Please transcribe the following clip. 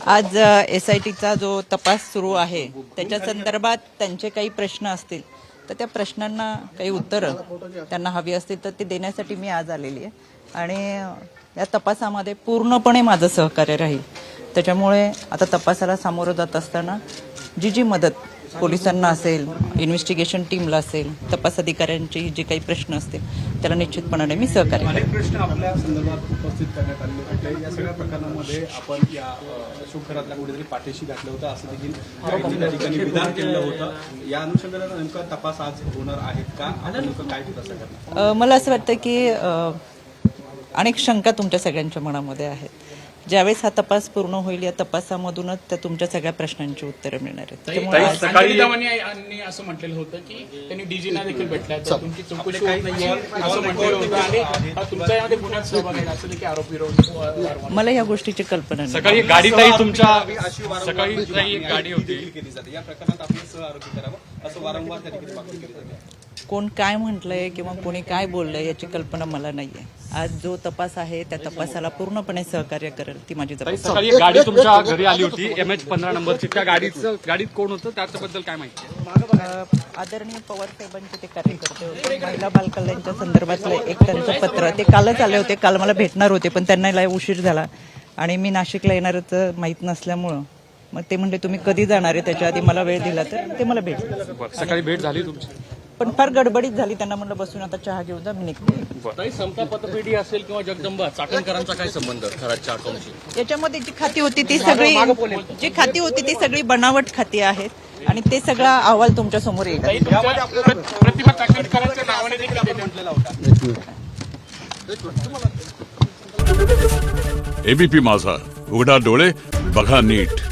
आज SITचा जो तपास सुरू आहे त्याच्या संदर्भात त्यांचे काही प्रश्न असतील तर त्या प्रश्नांना काही उत्तरं त्यांना हवी असतील तर ते देण्यासाठी मी आज आलेली आहे आणि या तपासामध्ये पूर्णपणे माझं सहकार्य राहील। त्याच्यामुळे आता तपासाला सामोरं जात असताना जी मदत पोलिसांना असेल, इन्व्हेस्टिगेशन टीमला असेल, तपास अधिकाऱ्यांचे जे काही प्रश्न असतील त्याला निश्चितपणाने मी सहकार्य करेन। अनेक प्रश्न आपल्या संदर्भात उपस्थित करण्यात आले होते। या सगळ्या प्रकरणामध्ये आपण या अशोक खरातला कुठेतरी पाठीशी घातलं होतं असं देखील त्या ठिकाणी विधान केलं होतं। या अनुषंगाने नेमका तपास आज होणार आहेत का? नेमकं काय खुलासा करणार? मला असं वाटतं की अनेक शंका तुमच्या सगळ्यांच्या मनामध्ये आहेत। ज्यावेळेस हा तपास पूर्ण होईल या तपासामधूनच त्या तुमच्या सगळ्या प्रश्नांची उत्तरं मिळणार आहेत। सकाळी असं म्हटलेलं होतं की त्यांनी डीजीना देखील भेटल्या तर तुमची चौकशी होत नाहीये असं म्हटलेलं होतं आणि तुमच्या यामध्ये गुन्ह्यात सहभाग आहे असं देखील आरोप विरोध मला या गोष्टीची कल्पना नाही। सकाळी गाडीतही तुमच्या सकाळी एक गाडी होती केली जाते या प्रकरणात आपलं सह आरोपी करावं असं वारंवार त्या ठिकाणी मागणी केली जाते। कोण काय म्हटलंय किंवा कोणी काय बोललंय याची कल्पना मला नाहीये। आज जो तपास आहे त्या तपासाला पूर्णपणे सहकार्य करेल ती माझी जबाबदारी। सकाळी एक गाडी तुमच्या घरी आली होती MH15 नंबरची, त्या गाडीत कोण होतं त्याच्याबद्दल काय माहिती? आदरणीय पवार साहेबांचे ते कार्यकर्ते होते। महिला बालकल्याणच्या संदर्भातलं एक त्यांचं पत्र ते कालच आले होते। काल मला भेटणार होते पण त्यांना यायला उशीर झाला आणि मी नाशिकला येणारच माहीत नसल्यामुळं मग ते म्हणले तुम्ही कधी जाणार आहे त्याच्या आधी मला वेळ दिला तर ते मला भेटले। सकाळी भेट झाली तुमची पण फार गडबडीत झाली। त्यांना म्हणलं बसून आता चहा घेऊन जा मी निघते। समता पतपेढी असेल किंवा जगदंबा चाकणकरांचा काय संबंध खराच्या अकाउंटशी? याच्यामध्ये जी खाती होती ती सगळी बनावट खाती आहेत आणि ते सगळा अहवाल तुमच्या समोर येईल। प्रतिभा चाकणकरांच्या नावाने देखील म्हटलेला होता। ABP माझा, उघडा डोळे बघा नीट।